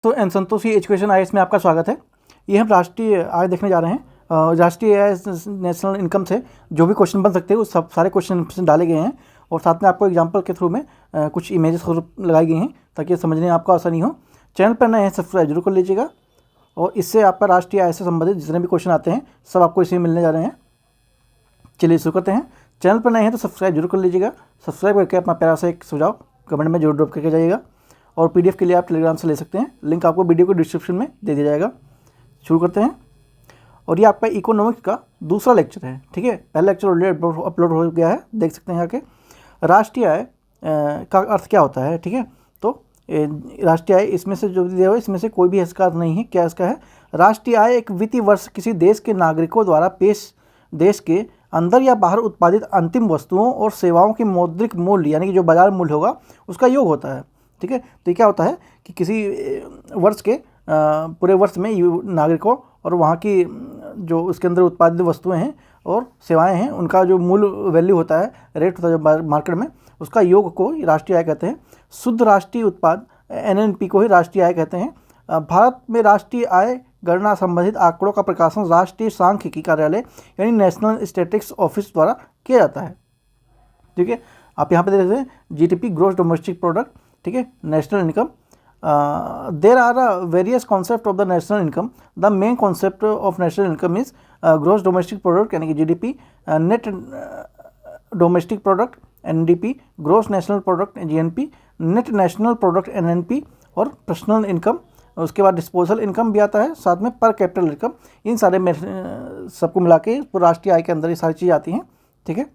तो N Santoshi education IAS में आपका स्वागत है। ये हम राष्ट्रीय आय देखने जा रहे हैं। राष्ट्रीय आय नेशनल इनकम से जो भी क्वेश्चन बन सकते हैं वो सब सारे क्वेश्चन डाले गए हैं और साथ में आपको एग्जांपल के थ्रू में कुछ इमेजेस लगाई गई हैं ताकि समझने में आपको आसानी हो। चैनल पर नए हैं सब्सक्राइब जरूर कर लीजिएगा और इससे आपका राष्ट्रीय आय से संबंधित जितने भी क्वेश्चन आते हैं सब आपको इसी में मिलने जा रहे हैं। चलिए शुरू करते हैं। चैनल पर नए हैं तो सब्सक्राइब जरूर कर लीजिएगा। सब्सक्राइब करके अपना प्यारा सा एक सुझाव कमेंट में जरूर ड्रॉप करके जाइएगा और पीडीएफ के लिए आप टेलीग्राम से ले सकते हैं। लिंक आपको वीडियो के डिस्क्रिप्शन में दे दिया जाएगा। शुरू करते हैं। और ये आपका इकोनॉमिक्स का दूसरा लेक्चर है, ठीक है। पहला लेक्चर ऑलरेडी अपलोड हो गया है, देख सकते हैं आके। राष्ट्रीय आय का अर्थ क्या होता है, ठीक है। तो राष्ट्रीय आय इसमें से जो दिया हुआ है इसमें से कोई भी इसका अर्थ नहीं है। क्या इसका है? राष्ट्रीय आय एक वित्तीय वर्ष किसी देश के नागरिकों द्वारा पेश देश के अंदर या बाहर उत्पादित अंतिम वस्तुओं और सेवाओं के मौद्रिक मूल्य यानी कि जो बाजार मूल्य होगा उसका योग होता है, ठीक है। तो ये क्या होता है कि किसी वर्ष के पूरे वर्ष में नागरिकों और वहाँ की जो उसके अंदर उत्पादित वस्तुएं हैं और सेवाएं हैं उनका जो मूल वैल्यू होता है, रेट होता है जो मार्केट में, उसका योग को राष्ट्रीय आय कहते हैं। शुद्ध राष्ट्रीय उत्पाद एनएनपी को ही राष्ट्रीय आय कहते हैं। भारत में राष्ट्रीय आय गणना संबंधित आंकड़ों का प्रकाशन राष्ट्रीय सांख्यिकी कार्यालय यानी नेशनल स्टैटिस्टिक्स ऑफिस द्वारा किया जाता है, ठीक है। आप यहाँ पे देख सकते हैं जीडीपी, ग्रॉस डोमेस्टिक प्रोडक्ट, ठीक है, national income. There are various concept of the national income. The main concept of national income is gross domestic product यानी कि GDP, net domestic product NDP, gross national product GNP, net national product NNP और personal income. उसके बाद disposal income भी आता है, साथ में पर कैपिटल इनकम। इन सारे में सबको मिला के राष्ट्रीय आय के अंदर ये सारी चीज़ें आती हैं, ठीक है।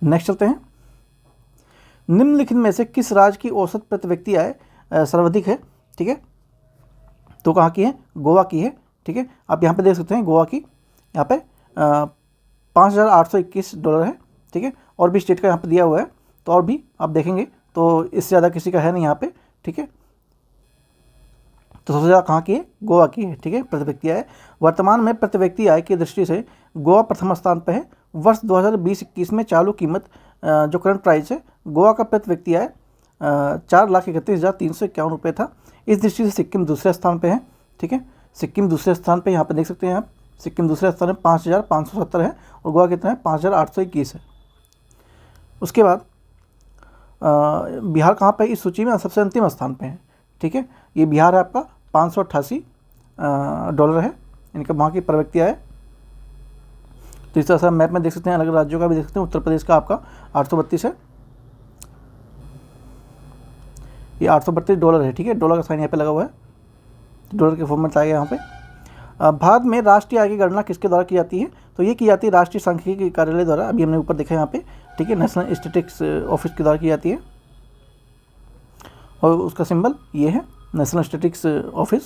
नेक्स्ट चलते हैं। निम्नलिखित में से किस राज्य की औसत प्रति व्यक्ति आय सर्वाधिक है, ठीक है। तो कहाँ की है? गोवा की है, ठीक है। आप यहाँ पे देख सकते हैं गोवा की यहाँ पे $5,821 है, ठीक है। और भी स्टेट का यहाँ पे दिया हुआ है तो और भी आप देखेंगे तो इससे ज़्यादा किसी का है नहीं यहाँ पे, ठीक है। तो सबसे ज़्यादा कहाँ की है? गोवा की है, ठीक है, प्रति व्यक्ति आय। वर्तमान में प्रति व्यक्ति आय की दृष्टि से गोवा प्रथम स्थान पर है। वर्ष 2020-21 में चालू कीमत जो करंट प्राइस है गोवा का प्रति व्यक्ति आय 4,31,351 रुपये था। इस दृष्टि से सिक्किम दूसरे स्थान पे है, ठीक है। सिक्किम दूसरे स्थान पे यहाँ पे देख सकते हैं आप, सिक्किम दूसरे स्थान पे 5,570 है और गोवा कितना है? 5,821 है। उसके बाद बिहार कहाँ पे इस सूची में? सबसे अंतिम स्थान पे है, ठीक है। ये बिहार है आपका $588 है इनका वहाँ की प्रति व्यक्ति आय। तो इस तरह से मैप में देख सकते हैं, अलग राज्यों का भी देख सकते हैं। उत्तर प्रदेश का आपका 832 है, ये $832 है, ठीक है। डॉलर का साइन यहाँ पे लगा हुआ है, डॉलर के फॉर्म में आएगा यहाँ पे। भारत में राष्ट्रीय आय की गणना किसके द्वारा की जाती है? तो ये की जाती है राष्ट्रीय सांख्यिकी कार्यालय द्वारा। अभी हमने ऊपर देखा यहाँ पे, ठीक है, नेशनल स्टैटिस्टिक्स ऑफिस के द्वारा की जाती है और उसका सिंबल ये है, नेशनल स्टैटिस्टिक्स ऑफिस।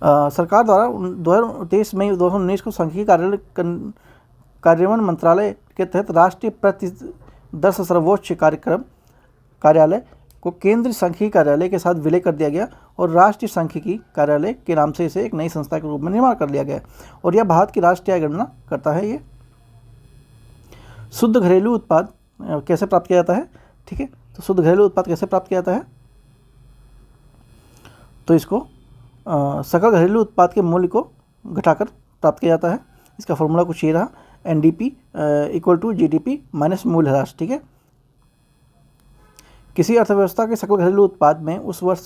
सरकार द्वारा 23 मई 2019 को सांख्यिकी कार्यान्वयन मंत्रालय के तहत राष्ट्रीय प्रतिदर्श सर्वोच्च कार्यालय को केंद्रीय सांख्यिकी कार्यालय के साथ विलय कर दिया गया और राष्ट्रीय सांख्यिकी कार्यालय के नाम से इसे एक नई संस्था के रूप में निर्माण कर लिया गया और यह भारत की राष्ट्रीय आय गणना करता है। ये शुद्ध घरेलू उत्पाद कैसे प्राप्त किया जाता है, ठीक है। तो शुद्ध घरेलू उत्पाद कैसे प्राप्त किया जाता है? तो इसको सकल घरेलू उत्पाद के मूल्य को घटाकर प्राप्त किया जाता है। इसका फॉर्मूला कुछ ये रहा, एनडीपी = जीडीपी माइनस मूल्यह्रास, ठीक है। किसी अर्थव्यवस्था के सकल घरेलू उत्पाद में उस वर्ष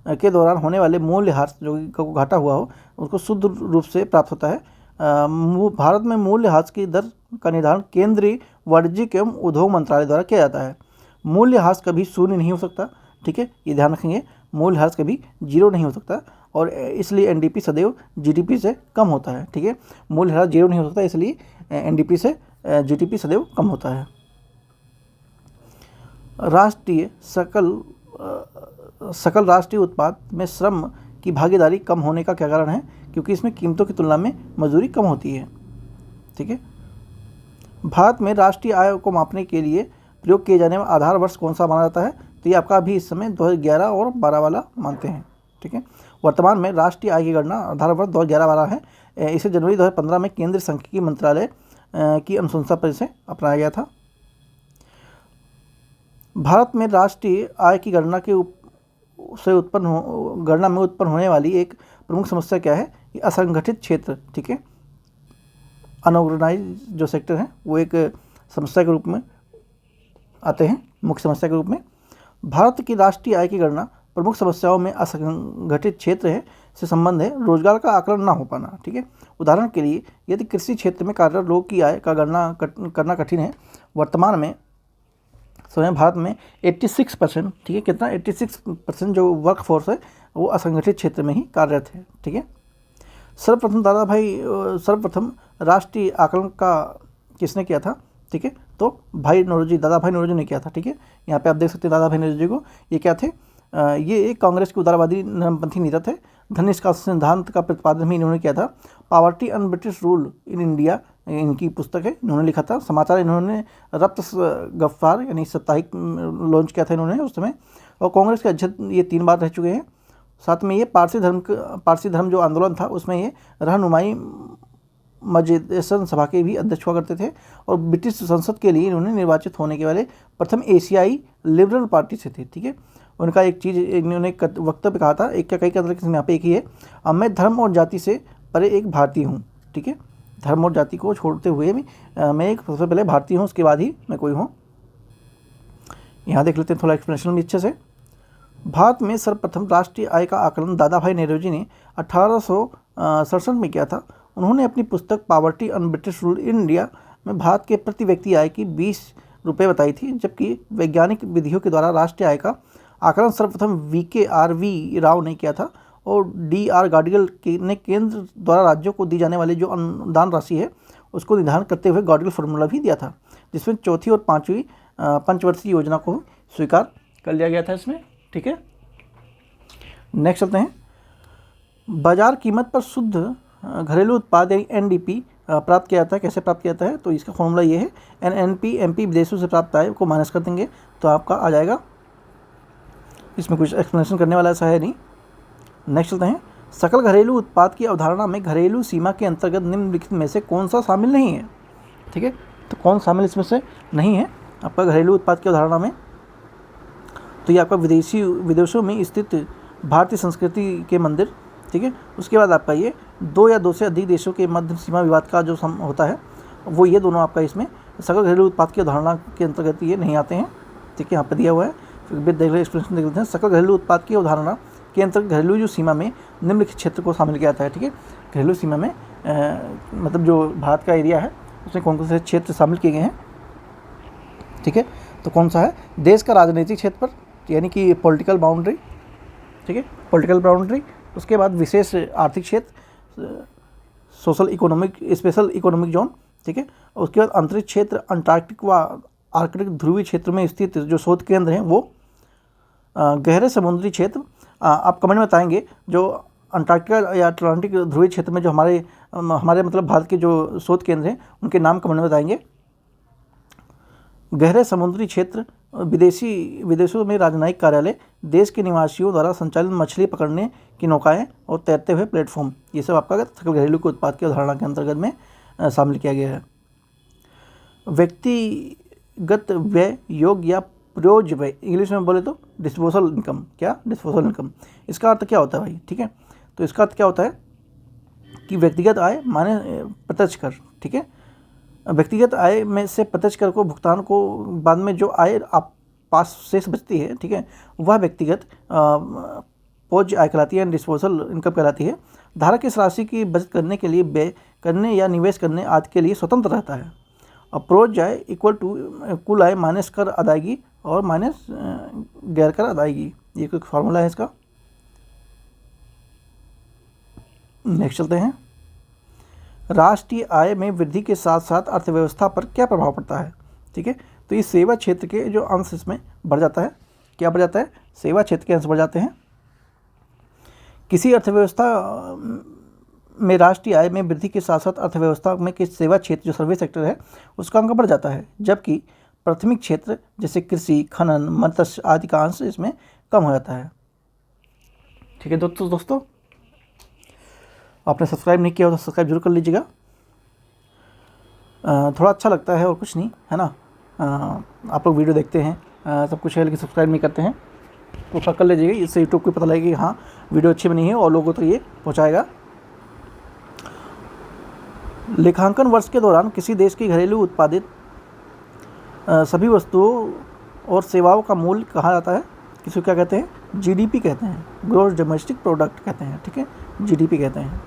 के दौरान होने वाले मूल्यह्रास जो घाटा हुआ हो उसको शुद्ध रूप से प्राप्त होता है। भारत में मूल्यह्रास की दर का निर्धारण केंद्रीय वाणिज्यिक एवं उद्योग मंत्रालय द्वारा किया जाता है। मूल्यह्रास कभी शून्य नहीं हो सकता, ठीक है, ये ध्यान रखेंगे। मूल्यह्रास कभी 0 नहीं हो सकता और इसलिए एनडीपी सदैव जीडीपी से कम होता है, ठीक है। मूल्यह्रास 0 नहीं हो सकता, इसलिए एनडीपी से जीडीपी सदैव कम होता है। राष्ट्रीय सकल राष्ट्रीय उत्पाद में श्रम की भागीदारी कम होने का क्या कारण है? क्योंकि इसमें कीमतों की तुलना में मजदूरी कम होती है, ठीक है। भारत में राष्ट्रीय आय को मापने के लिए प्रयोग किए जाने वाला आधार वर्ष कौन सा माना जाता है? तो ये आपका अभी इस समय 2011 और 12 वाला मानते हैं, ठीक है। वर्तमान में राष्ट्रीय आय की गणना आधार वर्ष 2011-12 है। इसे जनवरी 2015 में केंद्रीय सांख्यिकी मंत्रालय की अनुशंसा पर इसे अपनाया गया था। भारत में राष्ट्रीय आय की गणना के से गणना में उत्पन्न होने वाली एक प्रमुख समस्या क्या है? ये असंगठित क्षेत्र, ठीक है, अनऑर्गेनाइज जो सेक्टर है वो एक समस्या के रूप में आते हैं, मुख्य समस्या के रूप में। भारत की राष्ट्रीय आय की गणना प्रमुख समस्याओं में असंगठित क्षेत्र है से संबंध है, रोजगार का आकलन ना हो पाना, ठीक है। उदाहरण के लिए यदि कृषि क्षेत्र में कार्यरत लोग की आय का गणना करना कठिन है। वर्तमान में समय भारत में 86%, ठीक है, कितना 86% जो वर्क फोर्स है वो असंगठित क्षेत्र में ही कार्यरत है, ठीक है। सर्वप्रथम राष्ट्रीय आकलन का किसने किया था? ठीक है, तो दादा भाई नौरोजी ने किया था, ठीक है। यहाँ पे आप देख सकते हैं दादा भाई नौरोजी को। ये क्या थे? ये एक कांग्रेस के उदारवादी नरमपंथी नेता थे। धन निष्कासन सिद्धांत का प्रतिपादन भी इन्होंने किया था। Poverty and British rule in India इनकी पुस्तक है, इन्होंने लिखा था। समाचार इन्होंने रब्त गफ्फार यानी साप्ताहिक लॉन्च किया था इन्होंने उस समय। और कांग्रेस के अध्यक्ष ये 3 बार रह चुके हैं। साथ में ये पारसी धर्म जो आंदोलन था उसमें ये रहनुमाई मजलिसन सभा के भी अध्यक्ष हुआ करते थे। और ब्रिटिश संसद के लिए इन्होंने निर्वाचित होने के वाले प्रथम एशियाई लिबरल पार्टी से थे, ठीक है। उनका एक चीज़ इन्होंने वक्तव्य कहा था, एक क्या कई कदर यहाँ पे एक ही है, मैं धर्म और जाति से परे एक भारतीय हूँ, ठीक है। धर्म और जाति को छोड़ते हुए भी मैं एक सबसे पहले भारतीय हूँ, उसके बाद ही मैं कोई हूँ। यहाँ देख लेते हैं थोड़ा एक्सप्लेनेशन भी अच्छे से। भारत में सर्वप्रथम राष्ट्रीय आय का आकलन दादा भाई नौरोजी ने 1867 में किया था। उन्होंने अपनी पुस्तक poverty and British rule in India में भारत के प्रति व्यक्ति आय की 20 रुपये बताई थी, जबकि वैज्ञानिक विधियों के द्वारा राष्ट्रीय आय का आकलन सर्वप्रथम VKRV राव ने किया था। और DR गाडगिल ने केंद्र द्वारा राज्यों को दी जाने वाली जो अनुदान राशि है उसको निर्धारण करते हुए गाडगिल फार्मूला भी दिया था, जिसमें चौथी और 5वीं पंचवर्षीय योजना को स्वीकार कर लिया गया था इसमें, ठीक है। नेक्स्ट चलते हैं। बाजार कीमत पर शुद्ध घरेलू उत्पाद यानी NDP प्राप्त किया जाता है। कैसे प्राप्त किया जाता है? तो इसका फॉर्मूला ये है, NNP MP विदेशों से प्राप्त आय को माइनस कर देंगे तो आपका आ जाएगा। इसमें कुछ एक्सप्लेनेशन करने वाला ऐसा है नहीं। नेक्स्ट चलते हैं। सकल घरेलू उत्पाद की अवधारणा में घरेलू सीमा के अंतर्गत निम्नलिखित में से कौन सा शामिल नहीं है? ठीक है, तो कौन शामिल इसमें से नहीं है आपका घरेलू उत्पाद की अवधारणा में? तो ये आपका विदेशों में स्थित भारतीय संस्कृति के मंदिर, ठीक है। उसके बाद आपका ये 2 या 2 से अधिक देशों के मध्य सीमा विवाद का जो होता है वो ये दोनों आपका इसमें सकल घरेलू उत्पाद की अवधारणा के अंतर्गत ये नहीं आते हैं, ठीक है। यहाँ पर दिया हुआ है, फिर भी देख एक्सप्लेनेशन देख लेते हैं। सकल घरेलू उत्पाद की अवधारणा के अंतर्गत घरेलू जो सीमा में निम्नलिखित क्षेत्र को शामिल किया जाता है, ठीक है। घरेलू सीमा में मतलब जो भारत का एरिया है उसमें कौन कौन से क्षेत्र शामिल किए गए हैं, ठीक है। तो कौन सा है? देश का राजनीतिक क्षेत्र पर यानी कि पॉलिटिकल बाउंड्री, ठीक है, पॉलिटिकल बाउंड्री। उसके बाद विशेष आर्थिक क्षेत्र, स्पेशल इकोनॉमिक जोन, ठीक है। उसके बाद अंतरिक्ष क्षेत्र, अंटार्कटिक व आर्कटिक ध्रुवीय क्षेत्र में स्थित जो शोध केंद्र हैं वो। गहरे समुद्री क्षेत्र, आप कमेंट में बताएंगे जो अंटार्कटिका या अटलांटिक ध्रुवीय क्षेत्र में जो हमारे मतलब भारत के जो शोध केंद्र हैं उनके नाम कमेंट में बताएंगे। गहरे समुद्री क्षेत्र, विदेशों में राजनयिक कार्यालय, देश के निवासियों द्वारा संचालित मछली पकड़ने की नौकाएं और तैरते हुए प्लेटफॉर्म, ये सब आपका सकल घरेलू के उत्पाद की अवधारणा के अंतर्गत में शामिल किया गया है। व्यक्तिगत व्यय, योग या प्रयोज्य व्यय, इंग्लिश में बोले तो डिस्पोजल इनकम। क्या? Disposal income. इसका अर्थ क्या होता है भाई? ठीक है, तो इसका अर्थ क्या होता है कि व्यक्तिगत आय माने प्रत्यक्ष कर, ठीक है। व्यक्तिगत आय में से प्रत्यक्ष कर को भुगतान को बाद में जो आय आप पास शेष बचती है, ठीक है, वह व्यक्तिगत पोज्य आय कहलाती है, डिस्पोजल इनकम कहलाती है। धारक इस राशि की बचत करने के लिए व्यय करने या निवेश करने आदि के लिए स्वतंत्र रहता है। अप्रोच आय इक्वल टू कुल आय माइनस कर अदायगी और माइनस गैर कर अदायगी, ये कोई फार्मूला है इसका। नेक्स्ट चलते हैं। राष्ट्रीय आय में वृद्धि के साथ साथ अर्थव्यवस्था पर क्या प्रभाव पड़ता है? ठीक है, तो ये सेवा क्षेत्र के जो अंश इसमें बढ़ जाता है। क्या बढ़ जाता है? सेवा क्षेत्र के अंश बढ़ जाते हैं। किसी अर्थव्यवस्था में राष्ट्रीय आय में वृद्धि के साथ साथ अर्थव्यवस्था में किस सेवा क्षेत्र जो सर्विस सेक्टर है उसका अंक बढ़ जाता है, जबकि प्राथमिक क्षेत्र जैसे कृषि, खनन, मत्स्य आदि का अंश इसमें कम हो जाता है। ठीक है दोस्तों, आपने सब्सक्राइब नहीं किया हो तो सब्सक्राइब जरूर कर लीजिएगा। थोड़ा अच्छा लगता है और कुछ नहीं, है ना। आप लोग वीडियो देखते हैं सब कुछ है लेकिन सब्सक्राइब नहीं करते हैं, तो कर लीजिएगा, इससे यूट्यूब को पता लगेगा कि हाँ वीडियो अच्छी बनी है और लोगों तक ये पहुँचाएगा। लेखांकन वर्ष के दौरान किसी देश की घरेलू उत्पादित सभी वस्तुओं और सेवाओं का मूल्य कहा जाता है, किसी को क्या कहते हैं, जीडीपी कहते हैं, ग्रॉस डोमेस्टिक प्रोडक्ट कहते हैं, ठीक है, जीडीपी कहते हैं।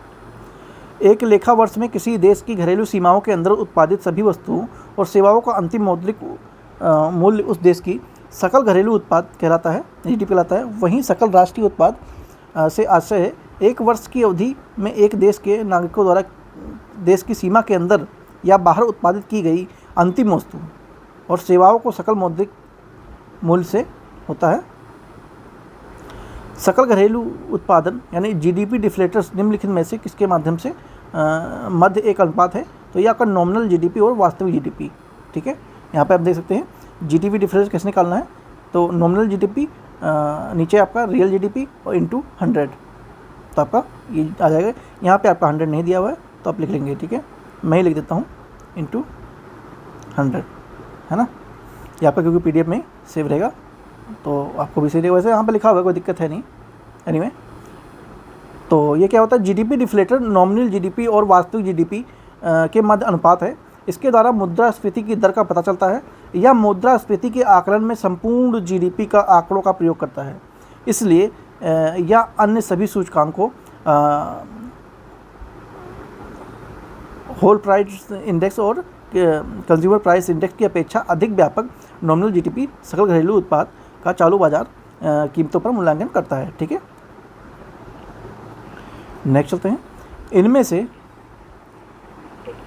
एक लेखा वर्ष में किसी देश की घरेलू सीमाओं के अंदर उत्पादित सभी वस्तुओं और सेवाओं का अंतिम मौद्रिक मूल्य उस देश की सकल घरेलू उत्पाद कहलाता है, जीडीपी कहलाता है। वहीं सकल राष्ट्रीय उत्पाद से आशय है एक वर्ष की अवधि में एक देश के नागरिकों द्वारा देश की सीमा के अंदर या बाहर उत्पादित की गई अंतिम वस्तु और सेवाओं को सकल मौद्रिक मूल्य से होता है। सकल घरेलू उत्पादन यानी जीडीपी डिफ्लेटर्स निम्नलिखित में से किसके माध्यम से मध्य एक अनुपात है, तो ये आपका नॉमिनल जीडीपी और वास्तविक जीडीपी, ठीक है। यहाँ पे आप देख सकते हैं जीडीपी डिफरेंस कैसे निकालना है, तो नॉमिनल जीडीपी नीचे आपका रियल जीडीपी और इंटू 100, तो आपका ये आ जाएगा। यहाँ पे आपका 100 नहीं दिया हुआ है तो आप लिख लेंगे, ठीक है, मैं ही लिख देता हूँ इंटू 100, है ना, ये आपका क्योंकि पीडीएफ में सेव रहेगा तो आपको भी सही रहेगा। वैसे यहाँ पे लिखा हुआ है, कोई दिक्कत है नहीं। एनीवे, तो ये क्या होता है, जीडीपी डिफ्लेटर नॉमिनल जीडीपी और वास्तविक जीडीपी के मध्य अनुपात है। इसके द्वारा मुद्रास्फीति की दर का पता चलता है। यह मुद्रास्फीति के आकलन में संपूर्ण जीडीपी का आंकड़ों का प्रयोग करता है। इसलिए यह अन्य सभी सूचकांकों होल प्राइस इंडेक्स और कंज्यूमर प्राइस इंडेक्स की अपेक्षा अधिक व्यापक नॉमिनल जीडीपी सकल घरेलू उत्पाद का चालू बाजार कीमतों पर मूल्यांकन करता है, ठीक है। नेक्स्ट चलते हैं।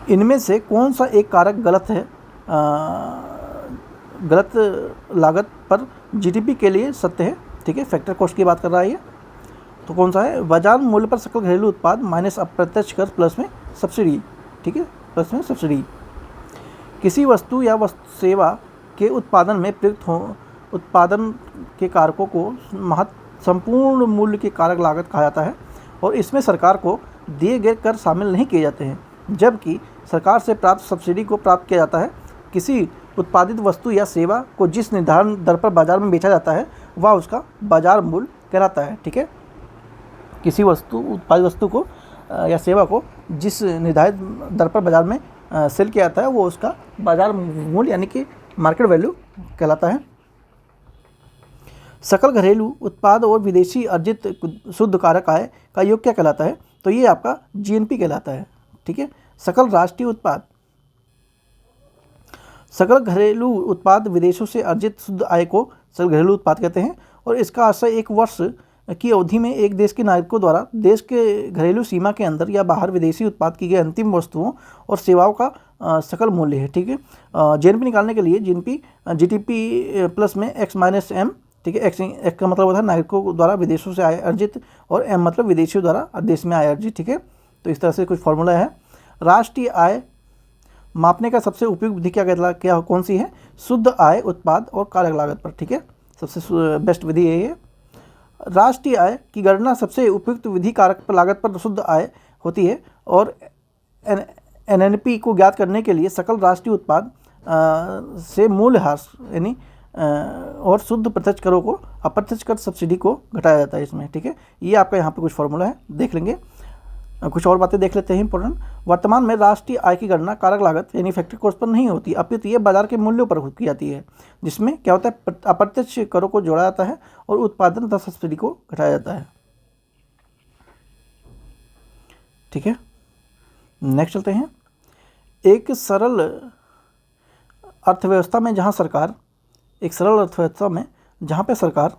इनमें से कौन सा एक कारक गलत है, गलत लागत पर जीडीपी के लिए सत्य है, ठीक है, फैक्टर कॉस्ट की बात कर रहा है ये, तो कौन सा है, बाजार मूल्य पर सकल घरेलू उत्पाद माइनस अप्रत्यक्ष कर प्लस में सब्सिडी, ठीक है, प्लस में सब्सिडी। किसी वस्तु या सेवा के उत्पादन में प्रयुक्त हो उत्पादन के कारकों को संपूर्ण मूल्य के कारक लागत कहा जाता है और इसमें सरकार को दिए गए कर शामिल नहीं किए जाते हैं, जबकि सरकार से प्राप्त सब्सिडी को प्राप्त किया जाता है। किसी उत्पादित वस्तु या सेवा को जिस निर्धारण दर पर बाजार में बेचा जाता है वह उसका बाजार मूल्य कहलाता है, ठीक है। किसी उत्पादित वस्तु को या सेवा को जिस निर्धारित दर पर बाजार में सेल किया जाता है वो उसका बाजार मूल्य यानी कि मार्केट वैल्यू कहलाता है। सकल घरेलू उत्पाद और विदेशी अर्जित शुद्ध कारक आय का योग क्या कहलाता है, तो ये आपका जीएनपी कहलाता है, ठीक है। सकल राष्ट्रीय उत्पाद, सकल घरेलू उत्पाद विदेशों से अर्जित शुद्ध आय को सकल घरेलू उत्पाद कहते हैं और इसका आशय एक वर्ष की अवधि में एक देश के नागरिकों द्वारा देश के घरेलू सीमा के अंदर या बाहर विदेशी उत्पाद की गई अंतिम वस्तुओं और सेवाओं का सकल मूल्य है, ठीक है। जीएनपी निकालने के लिए जीडीपी प्लस में एक्स माइनस एम, ठीक है, एक्स का मतलब होता है नागरिकों द्वारा विदेशों से आय अर्जित और एम मतलब विदेशियों द्वारा देश में आय अर्जित, ठीक है। तो इस तरह से कुछ फॉर्मूला है। राष्ट्रीय आय मापने का सबसे उपयुक्त विधि क्या कौन सी है, शुद्ध आय उत्पाद और कारक लागत पर, ठीक है, सबसे बेस्ट विधि यही है। राष्ट्रीय आय की गणना सबसे उपयुक्त विधि कारक पर लागत पर शुद्ध आय होती है और एनएनपी को ज्ञात करने के लिए सकल राष्ट्रीय उत्पाद से मूल्य ह्रास यानी और शुद्ध प्रत्यक्ष करों को अप्रत्यक्ष कर सब्सिडी को घटाया जाता है इसमें, ठीक है। ये आपका यहाँ पे कुछ फॉर्मूला है, देख लेंगे। कुछ और बातें देख लेते हैं इंपॉर्टेंट। वर्तमान में राष्ट्रीय आय की गणना कारक लागत यानी फैक्टरी कॉस्ट पर नहीं होती, अपितु ये बाजार के मूल्यों पर की जाती है, जिसमें क्या होता है अप्रत्यक्ष करों को जोड़ा जाता है और उत्पादन तथा सब्सिडी को घटाया जाता है, ठीक है। नेक्स्ट चलते हैं। एक सरल अर्थव्यवस्था में जहाँ पे सरकार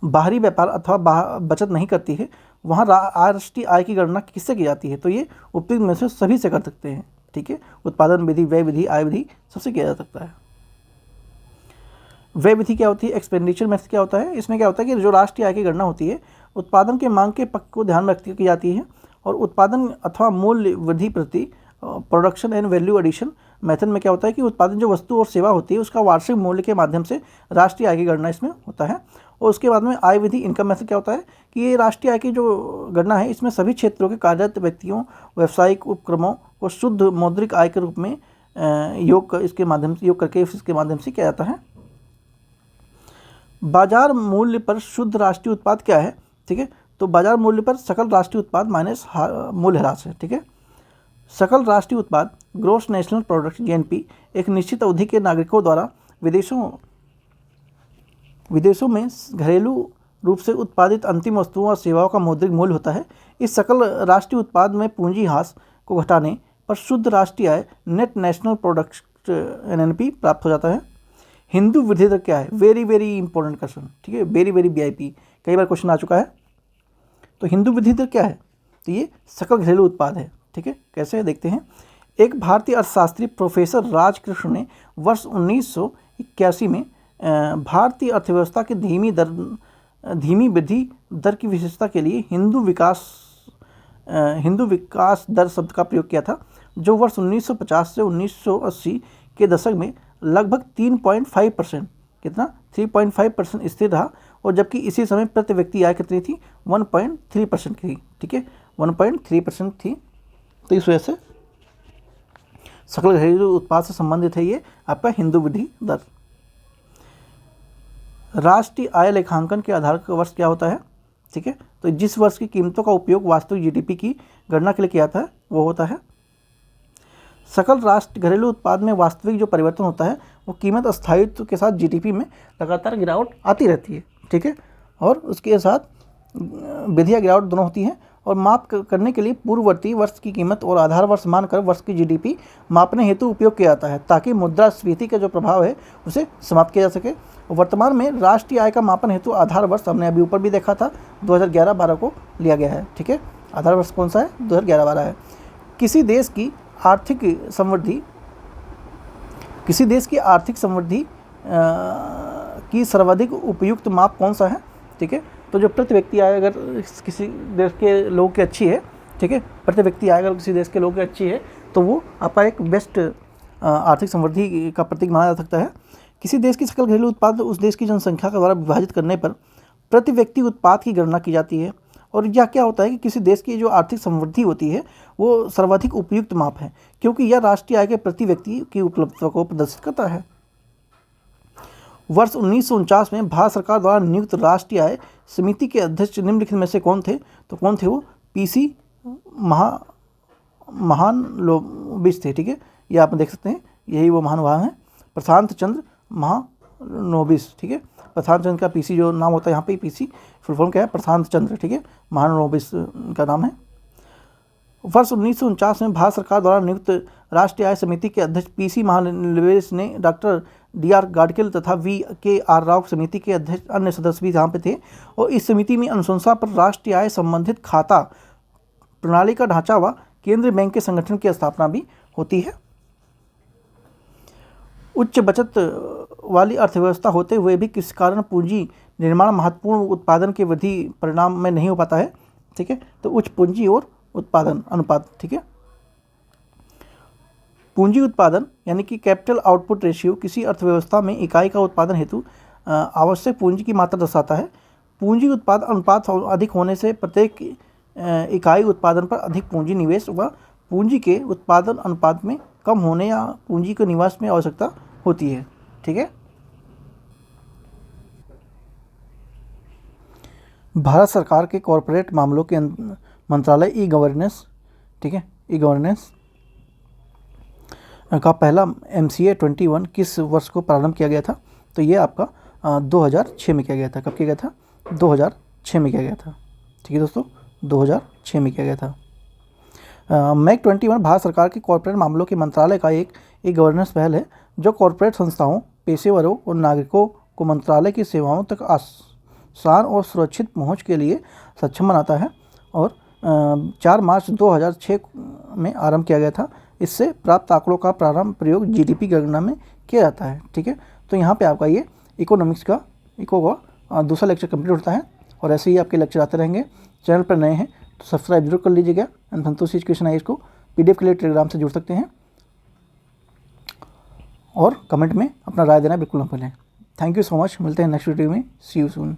बाहरी व्यापार अथवा बचत नहीं करती है वहाँ राष्ट्रीय आय की गणना किससे की जाती है, तो ये उपयुक्त में से सभी से कर सकते हैं, ठीक है। उत्पादन विधि, व्यय विधि, आय विधि सबसे किया जा सकता है। व्यय विधि क्या होती है, एक्सपेंडिचर मेथड क्या होता है, इसमें क्या होता है कि जो राष्ट्रीय आय की गणना होती है उत्पादन के मांग के पक्ष को ध्यान में रखती की जाती है और उत्पादन अथवा मूल्य वृद्धि प्रति production and value addition method में क्या होता है कि उत्पादन जो वस्तु और सेवा होती है उसका वार्षिक मूल्य के माध्यम से राष्ट्रीय आय की गणना इसमें होता है। और उसके बाद में आय विधि इनकम मेथड क्या होता है कि ये राष्ट्रीय आय की जो गणना है इसमें सभी क्षेत्रों के कार्यरत व्यक्तियों व्यावसायिक उपक्रमों को शुद्ध मौद्रिक आय के रूप में योग करके इसके माध्यम से किया जाता है। बाजार मूल्य पर शुद्ध राष्ट्रीय उत्पाद क्या है, ठीक है। तो बाजार मूल्य पर सकल राष्ट्रीय उत्पाद माइनस मूल्य ह्रास है, ठीक है। सकल राष्ट्रीय उत्पाद ग्रॉस नेशनल प्रोडक्ट जीएनपी एक निश्चित अवधि के नागरिकों द्वारा विदेशों में घरेलू रूप से उत्पादित अंतिम वस्तुओं और सेवाओं का मौद्रिक मूल्य होता है। इस सकल राष्ट्रीय उत्पाद में पूंजी ह्रास को घटाने पर शुद्ध राष्ट्रीय आय नेट नेशनल प्रोडक्ट एनएनपी प्राप्त हो जाता है। हिंदू वृद्धि दर क्या है, वेरी वेरी इंपॉर्टेंट क्वेश्चन, ठीक है, वेरी वेरी वीआईपी, कई बार क्वेश्चन आ चुका है। तो हिंदू वृद्धि दर क्या है, तो ये सकल घरेलू उत्पाद है, ठीक है। कैसे है देखते हैं। एक भारतीय अर्थशास्त्री प्रोफेसर राजकृष्ण ने वर्ष 1981 में भारतीय अर्थव्यवस्था की धीमी वृद्धि दर की विशेषता के लिए हिंदू विकास दर शब्द का प्रयोग किया था, जो वर्ष 1950 से 1980 के दशक में लगभग 3.5%, कितना 3.5% स्थिर रहा, और जबकि इसी समय प्रति व्यक्ति आय कितनी थी, 1.3% की थी, ठीक है, 1.3% थी। तो इस वजह से सकल घरेलू उत्पाद से संबंधित है ये आपका हिंदू वृद्धि दर। राष्ट्रीय आय लेखांकन के आधार का वर्ष क्या होता है, ठीक है। तो जिस वर्ष की कीमतों का उपयोग वास्तविक जीडीपी की गणना के लिए किया जाता है वो होता है। सकल राष्ट्रीय घरेलू उत्पाद में वास्तविक जो परिवर्तन होता है वो कीमत स्थायित्व के साथ जीडीपी में लगातार गिरावट आती रहती है, ठीक है, और उसके साथ वृद्धि या गिरावट दोनों होती है। और माप करने के लिए पूर्ववर्ती वर्ष की कीमत और आधार वर्ष मानकर वर्ष की जीडीपी मापने हेतु उपयोग किया जाता है, ताकि मुद्रास्फीति का जो प्रभाव है उसे समाप्त किया जा सके। वर्तमान में राष्ट्रीय आय का मापन हेतु आधार वर्ष हमने अभी ऊपर भी देखा था 2011-12 को लिया गया है, ठीक है। आधार वर्ष कौन सा है, 2011-12 है। किसी देश की आर्थिक समृद्धि की सर्वाधिक उपयुक्त माप कौन सा है, ठीक है। तो जो प्रति व्यक्ति आय अगर किसी देश के लोगों की अच्छी है, ठीक है, प्रति व्यक्ति आय अगर किसी देश के लोगों की अच्छी है तो वो आपका एक बेस्ट आर्थिक समृद्धि का प्रतीक माना जा सकता है। किसी देश की सकल घरेलू उत्पाद उस देश की जनसंख्या के द्वारा विभाजित करने पर प्रति व्यक्ति उत्पाद की गणना की जाती है। और यह क्या होता है कि किसी देश की जो आर्थिक समृद्धि होती है वो सर्वाधिक उपयुक्त माप है, क्योंकि यह राष्ट्रीय आय के प्रति व्यक्ति की उपलब्धता को प्रदर्शित करता है। वर्ष 1949 में भारत सरकार द्वारा नियुक्त राष्ट्रीय आय समिति के अध्यक्ष निम्नलिखित में से कौन थे, तो कौन थे वो, पीसी महानलोबिस थे, ठीक है, ये आप देख सकते हैं, यही वो महानुभाव हैं, प्रशांत चंद्र महानलोबिस, ठीक है। प्रशांत चंद्र का पीसी जो नाम होता है यहाँ पे, पीसी फुल फॉर्म क्या है, प्रशांत चंद्र, ठीक है, महानलोबिस का नाम है। वर्ष 1949 में भारत सरकार द्वारा नियुक्त राष्ट्रीय आय समिति के अध्यक्ष पीसी महानलोबिस ने डॉक्टर डीआर गाडगिल तथा वीकेआर राव समिति के अध्यक्ष अन्य सदस्य भी यहाँ पे थे, और इस समिति में अनुशंसा पर राष्ट्रीय आय संबंधित खाता प्रणाली का ढांचा व केंद्रीय बैंक के संगठन की स्थापना भी होती है। उच्च बचत वाली अर्थव्यवस्था होते हुए भी किस कारण पूंजी निर्माण महत्वपूर्ण उत्पादन के वृद्धि परिणाम में नहीं हो पाता है, ठीक है। तो उच्च पूंजी और उत्पादन अनुपात, ठीक है। पूंजी उत्पादन यानी कि कैपिटल आउटपुट रेशियो किसी अर्थव्यवस्था में इकाई का उत्पादन हेतु आवश्यक पूंजी की मात्रा दर्शाता है। पूंजी उत्पाद अनुपात अधिक होने से प्रत्येक इकाई उत्पादन पर अधिक पूंजी निवेश व पूंजी के उत्पादन अनुपात में कम होने या पूंजी के निवेश में आवश्यकता होती है, ठीक है। भारत सरकार के कॉरपोरेट मामलों के मंत्रालय ई गवर्नेंस, ठीक है, ई गवर्नेंस का पहला MCA 21 किस वर्ष को प्रारंभ किया गया था, तो ये आपका 2006 में किया गया था। कब किया गया था, 2006 में किया गया था, ठीक है दोस्तों, 2006 में किया गया था। मैक 21 भारत सरकार के कॉरपोरेट मामलों के मंत्रालय का एक गवर्नेंस पहल है, जो कॉरपोरेट संस्थाओं, पेशेवरों और नागरिकों को मंत्रालय की सेवाओं तक आसान और सुरक्षित पहुंच के लिए सक्षम बनाता है, और 4 मार्च 2006 में आरंभ किया गया था। इससे प्राप्त आंकड़ों का प्रारंभ प्रयोग जीडीपी गणना में किया जाता है, ठीक है। तो यहाँ पे आपका ये इकोनॉमिक्स का दूसरा लेक्चर कंप्लीट होता है, और ऐसे ही आपके लेक्चर आते रहेंगे। चैनल पर नए हैं तो सब्सक्राइब जरूर कर लीजिएगा। संतोष एजुकेशन आईएएस को PDF के लिए टेलीग्राम से जुड़ सकते हैं, और कमेंट में अपना राय देना बिल्कुल न भूलें। थैंक यू सो मच, मिलते हैं नेक्स्ट वीडियो में, सी यू सून।